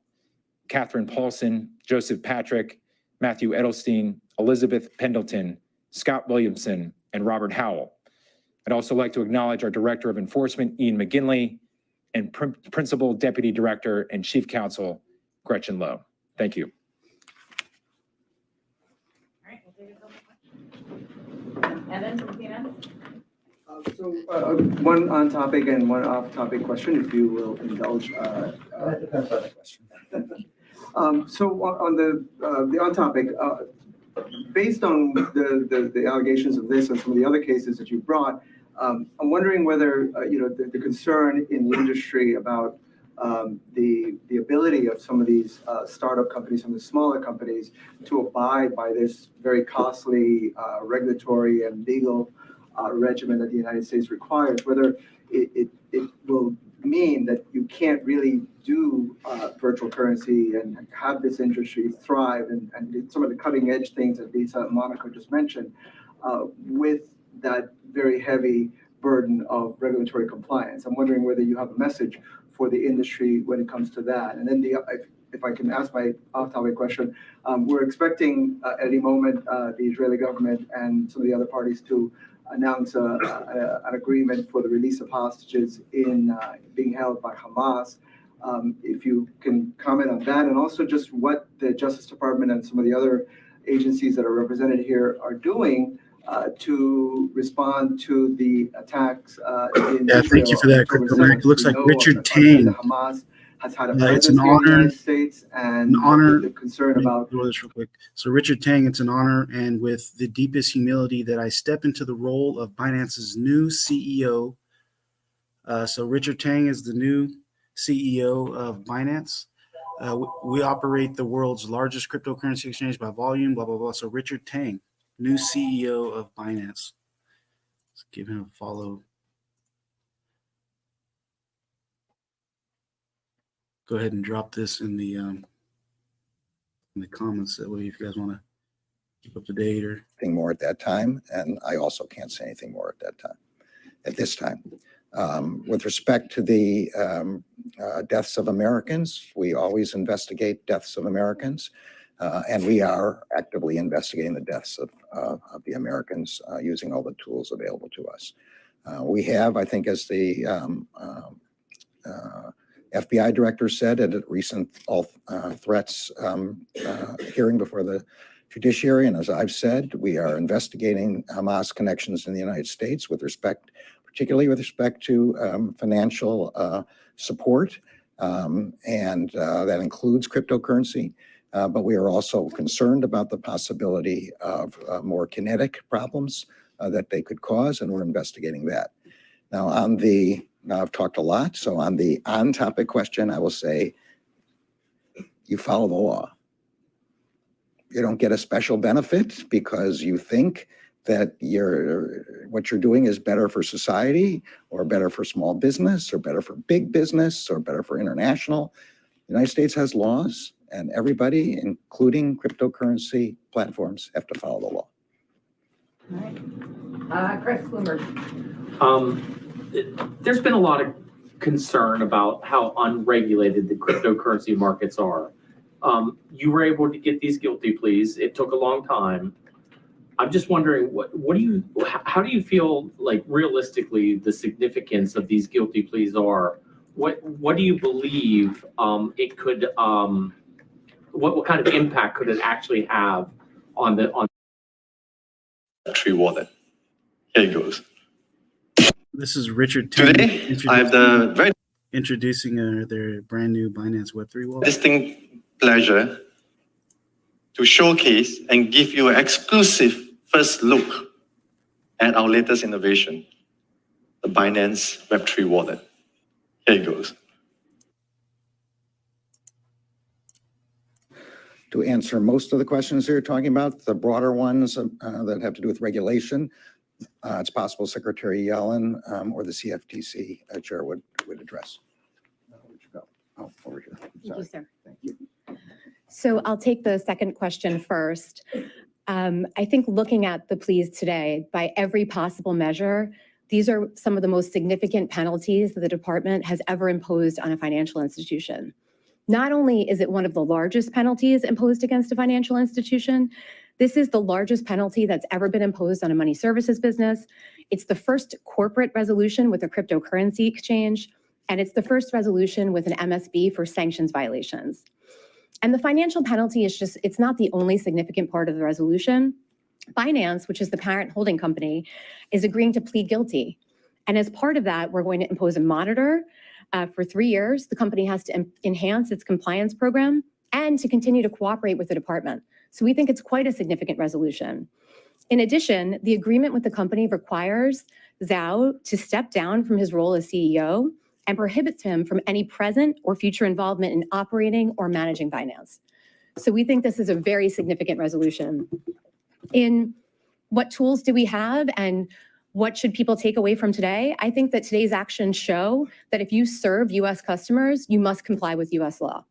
Catherine Paulson, Joseph Patrick, Matthew Edelstein, Elizabeth Pendleton, Scott Williamson, and Robert Howell. I'd also like to acknowledge our Director of Enforcement, Ian McGinley, and Principal Deputy Director and Chief Counsel, Gretchen Lowe. Thank you. All right, we'll take a couple questions. Evan from CNN. One on topic and one off topic question, if you will indulge. Depends on the question. So on the on topic, based on the allegations of this and some of the other cases that you brought, I'm wondering whether, the concern in the industry about the ability of some of these startup companies, some of the smaller companies, to abide by this very costly regulatory and legal regimen that the United States requires, whether it will mean that you can't really do virtual currency and have this industry thrive and some of the cutting edge things that Lisa and Monica just mentioned with that very heavy burden of regulatory compliance. I'm wondering whether you have a message for the industry when it comes to that. And then if I can ask my off-topic question, we're expecting at any moment the Israeli government and some of the other parties to announce an agreement for the release of hostages being held by Hamas. If you can comment on that, and also just what the Justice Department and some of the other agencies that are represented here are doing to respond to the attacks in Yeah, Israel. thank you for that, October Crypto Mac. 7th. It looks We like know Richard of the fact that Tang. Hamas has had a It's presence an here in the honor. United States, and An honor. the concern Let me about do this real quick. So Richard Tang, it's an honor and with the deepest humility that I step into the role of Binance's new CEO. So Richard Tang is the new CEO of Binance. We operate the world's largest cryptocurrency exchange by volume, blah, blah, blah. So Richard Tang, new CEO of Binance. Let's give him a follow. Go ahead and drop this in the comments. That way, if you guys want to keep up to date or Anything more at that time, and I also can't say anything more at this time. With respect to the deaths of Americans, we always investigate deaths of Americans, and we are actively investigating the deaths of the Americans using all the tools available to us. We have, I think, as the FBI director said at a recent threats hearing before the judiciary, and as I've said, we are investigating Hamas connections in the United States particularly with respect to financial support, and that includes cryptocurrency. But we are also concerned about the possibility of more kinetic problems that they could cause, and we're investigating that. Now, I've talked a lot, so on the on-topic question, I will say, you follow the law. You don't get a special benefit because you think that what you're doing is better for society or better for small business or better for big business or better for international. The United States has laws, and everybody, including cryptocurrency platforms, have to follow the law. Chris Bloomberg. There's been a lot of concern about how unregulated the cryptocurrency markets are. You were able to get these guilty pleas. It took a long time. I'm just wondering, how do you feel like realistically the significance of these guilty pleas are? What do you believe it could? What kind of impact could it actually have on Web3 wallet? Here it goes. this is Richard Tang. Today, I have the very introducing their brand new Binance Web3 wallet. distinct pleasure to showcase and give you an exclusive first look at our latest innovation, the Binance Web3 wallet. Here it goes. To answer most of the questions you're talking about, the broader ones that have to do with regulation, it's possible Secretary Yellen or the CFTC chair would address. Where'd you go? Oh, over here. Thank you, sir. Thank you. So I'll take the second question first. I think looking at the pleas today, by every possible measure, these are some of the most significant penalties that the department has ever imposed on a financial institution. Not only is it one of the largest penalties imposed against a financial institution, this is the largest penalty that's ever been imposed on a money services business. It's the first corporate resolution with a cryptocurrency exchange, and it's the first resolution with an MSB for sanctions violations. And the financial penalty is it's not the only significant part of the resolution. Binance, which is the parent holding company, is agreeing to plead guilty. And as part of that, we're going to impose a monitor for 3 years. The company has to enhance its compliance program and to continue to cooperate with the department. So we think it's quite a significant resolution. In addition, the agreement with the company requires Zhao to step down from his role as CEO and prohibits him from any present or future involvement in operating or managing Binance. So we think this is a very significant resolution. In what tools do we have and what should people take away from today? I think that today's actions show that if you serve US customers, you must comply with US law.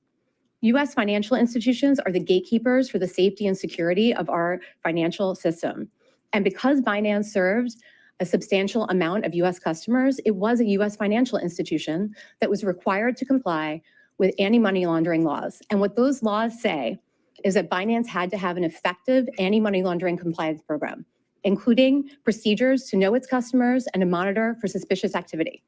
US financial institutions are the gatekeepers for the safety and security of our financial system. And because Binance served a substantial amount of US customers, it was a US financial institution that was required to comply with anti-money laundering laws. And what those laws say is that Binance had to have an effective anti-money laundering compliance program, including procedures to know its customers and to monitor for suspicious activity.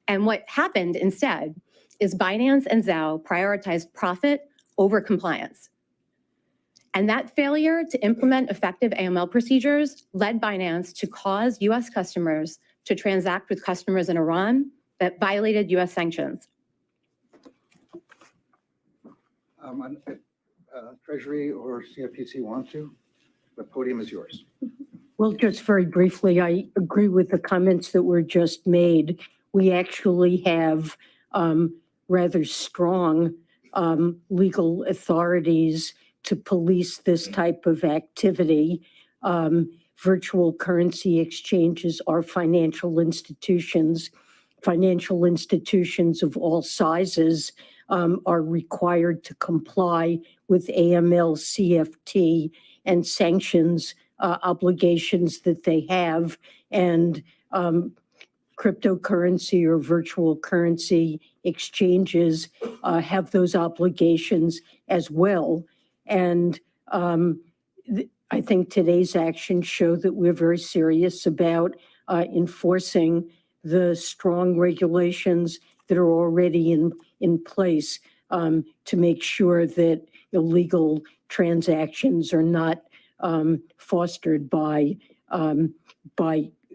And what happened instead is Binance and Zhao prioritized profit over compliance. And that failure to implement effective AML procedures led Binance to cause US customers to transact with customers in Iran that violated US sanctions. Treasury or CFTC want to? The podium is yours. Well, just very briefly, I agree with the comments that were just made. We actually have rather strong legal authorities to police this type of activity. Virtual currency exchanges are financial institutions. Financial institutions of all sizes are required to comply with AML, CFT, and sanctions obligations that they have. And cryptocurrency or virtual currency exchanges have those obligations as well. And I think today's actions show that we're very serious about enforcing the strong regulations that are already in place to make sure that illegal transactions are not fostered by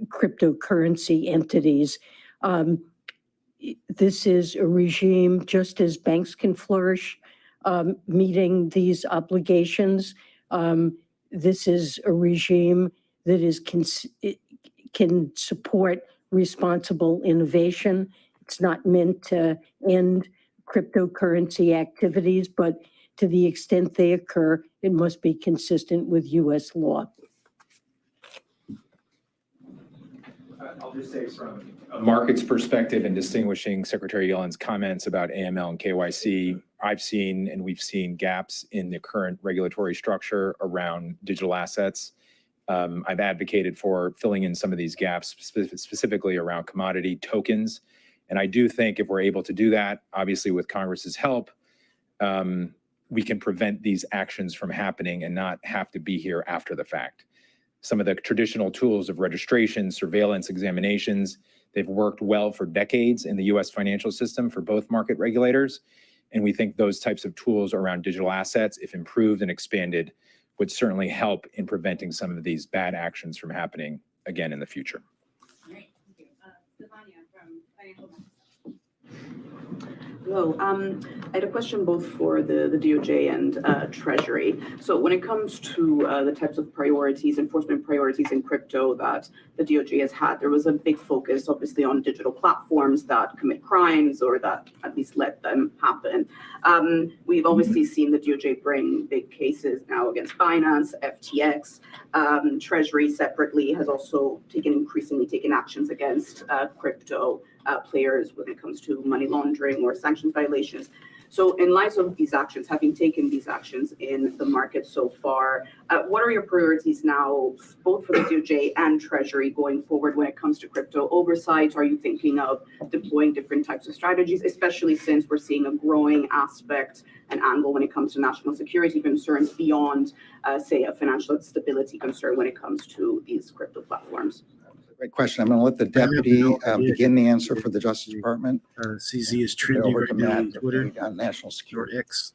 cryptocurrency entities. This is a regime, just as banks can flourish, meeting these obligations. This is a regime that can support responsible innovation. It's not meant to end cryptocurrency activities, but to the extent they occur, it must be consistent with US law. I'll just say from a market's perspective and distinguishing Secretary Yellen's comments about AML and KYC, I've seen and we've seen gaps in the current regulatory structure around digital assets. I've advocated for filling in some of these gaps, specifically around commodity tokens. And I do think if we're able to do that, obviously with Congress's help, we can prevent these actions from happening and not have to be here after the fact. Some of the traditional tools of registration, surveillance, examinations, they've worked well for decades in the US financial system for both market regulators. And we think those types of tools around digital assets, if improved and expanded, would certainly help in preventing some of these bad actions from happening again in the future. All right, thank you. Stefania from Financial Times. Hello. I had a question both for the DOJ and Treasury. So when it comes to the types of priorities, enforcement priorities in crypto that the DOJ has had, there was a big focus obviously on digital platforms that commit crimes or that at least let them happen. We've obviously seen the DOJ bring big cases now against Binance, FTX. Treasury separately has also increasingly taken actions against crypto players when it comes to money laundering or sanctions violations. So in light of these actions, having taken these actions in the market so far, what are your priorities now, both for the DOJ and Treasury going forward when it comes to crypto oversight? Are you thinking of deploying different types of strategies, especially since we're seeing a growing aspect and angle when it comes to national security concerns beyond, say, a financial stability concern when it comes to these crypto platforms? Great question. I'm going to let the deputy begin the answer for the Justice Department. CZ is trending Over right to now Matt on Twitter on national or security. X.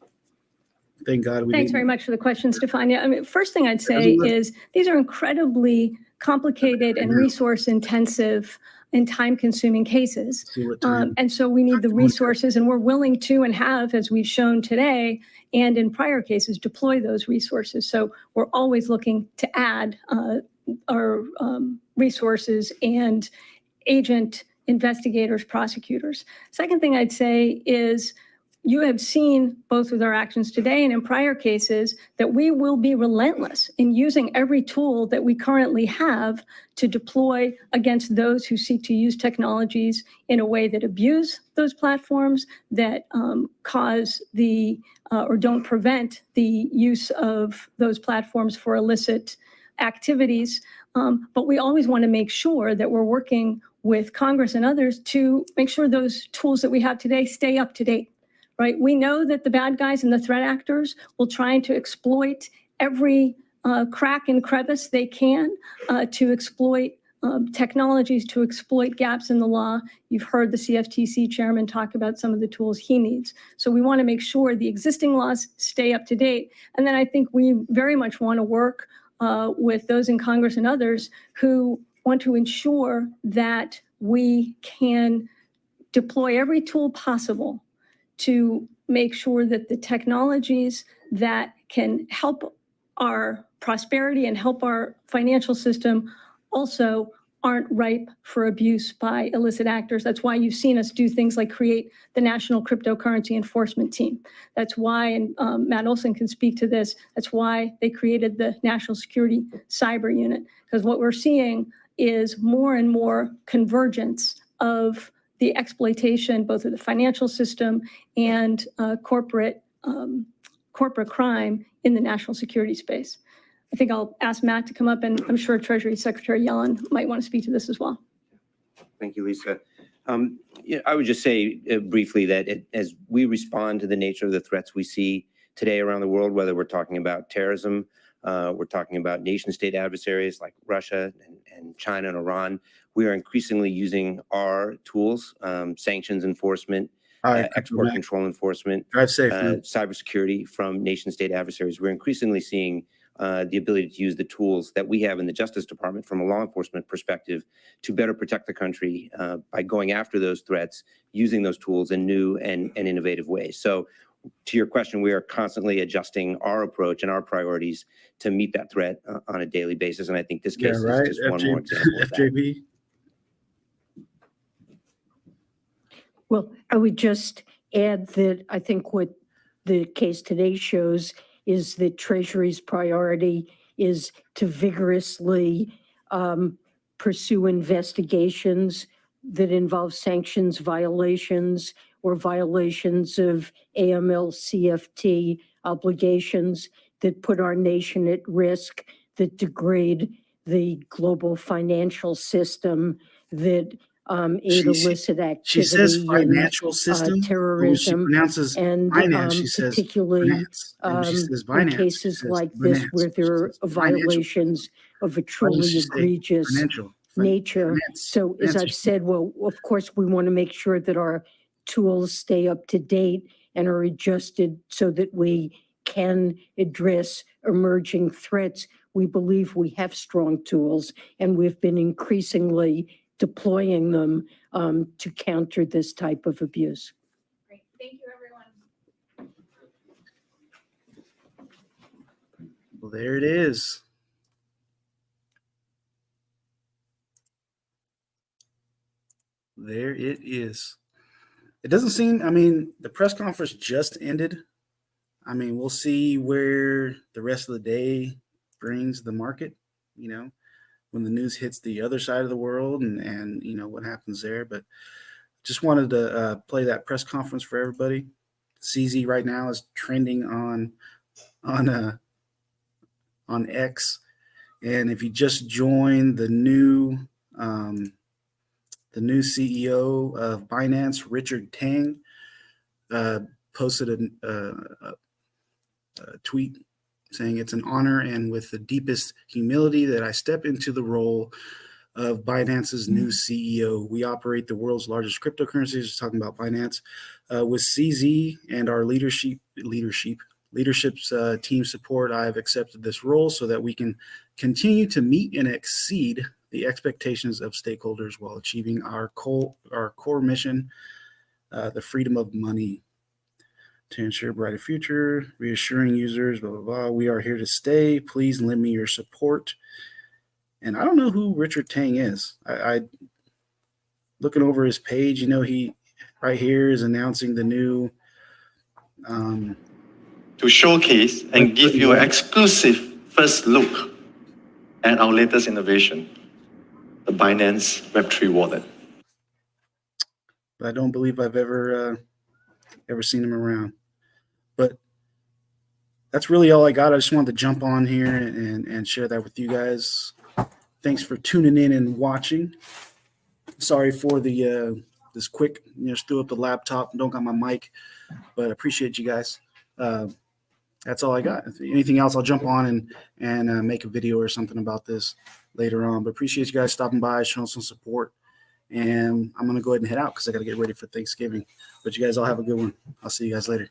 Thank God we Thanks didn't. very much for the question, Stefania. I mean, first thing I'd say is these are incredibly complicated and resource intensive and time-consuming cases. See what time. And so we need the resources, and we're willing to and have, as we've shown today and in prior cases, deploy those resources. So we're always looking to add our resources and agent investigators, prosecutors. Second thing I'd say is you have seen both with our actions today and in prior cases that we will be relentless in using every tool that we currently have to deploy against those who seek to use technologies in a way that abuse those platforms, that cause the or don't prevent the use of those platforms for illicit activities. But we always want to make sure that we're working with Congress and others to make sure those tools that we have today stay up to date. Right? We know that the bad guys and the threat actors will try to exploit every crack and crevice they can to exploit technologies, to exploit gaps in the law. You've heard the CFTC chairman talk about some of the tools he needs. So we want to make sure the existing laws stay up to date. And then I think we very much want to work with those in Congress and others who want to ensure that we can deploy every tool possible to make sure that the technologies that can help our prosperity and help our financial system also aren't ripe for abuse by illicit actors. That's why you've seen us do things like create the National Cryptocurrency Enforcement Team. That's why, and Matt Olson can speak to this, that's why they created the National Security Cyber Unit, because what we're seeing is more and more convergence of the exploitation, both of the financial system and corporate crime in the national security space. I think I'll ask Matt to come up, and I'm sure Treasury Secretary Yellen might want to speak to this as well. Thank you, Lisa. I would just say briefly that as we respond to the nature of the threats we see today around the world, whether we're talking about terrorism, we're talking about nation state adversaries like Russia and China and Iran, we are increasingly using our tools, sanctions enforcement, export control enforcement, Drive safe, cybersecurity from nation state adversaries. We're increasingly seeing the ability to use the tools that we have in the Justice Department from a law enforcement perspective to better protect the country by going after those threats, using those tools in new and innovative ways. So to your question, we are constantly adjusting our approach and our priorities to meet that threat on a daily basis. And I think this case is just one more example of that. FJB. Well, I would just add that I think what the case today shows is that Treasury's priority is to vigorously pursue investigations that involve sanctions violations or violations of AML CFT obligations that put our nation at risk, that degrade the global financial system, that aid illicit activity. She says financial system. Terrorism. She pronounces and finance. She says particularly finance. And she says in finance. cases says like this finance. where there are She says financial. violations of a Why does truly she say egregious financial? nature. Finance. So as I've said, well, of course, we want to make sure that our tools stay up to date and are adjusted so that we can address emerging threats. We believe we have strong tools, and we've been increasingly deploying them to counter this type of abuse. Great. Thank you, everyone. Well, there it is. There it is. It doesn't seem, I mean, the press conference just ended. I mean, we'll see where the rest of the day brings the market, you know, when the news hits the other side of the world and you know, what happens there. But just wanted to play that press conference for everybody. CZ right now is trending on X. And if you just joined the new CEO of Binance, Richard Tang, posted a tweet saying, "It's an honor and with the deepest humility that I step into the role of Binance's new CEO. We operate the world's largest cryptocurrencies," just talking about Binance, with CZ and our leadership's team support. I have accepted this role so that we can continue to meet and exceed the expectations of stakeholders while achieving our core mission, the freedom of money to ensure a brighter future, reassuring users, blah, blah, blah. We are here to stay. Please lend me your support. And I don't know who Richard Tang is. I looking over his page, he right here is announcing the new to showcase and give you an exclusive first look at our latest innovation, the Binance Web3 wallet. But I don't believe I've ever seen him around. But that's really all I got. I just wanted to jump on here and share that with you guys. Thanks for tuning in and watching. Sorry for the this quick, just threw up the laptop and don't got my mic, but appreciate you guys. That's all I got. If anything else, I'll jump on and make a video or something about this later on. But appreciate you guys stopping by, showing some support. And I'm going to go ahead and head out because I got to get ready for Thanksgiving. But you guys all have a good one. I'll see you guys later.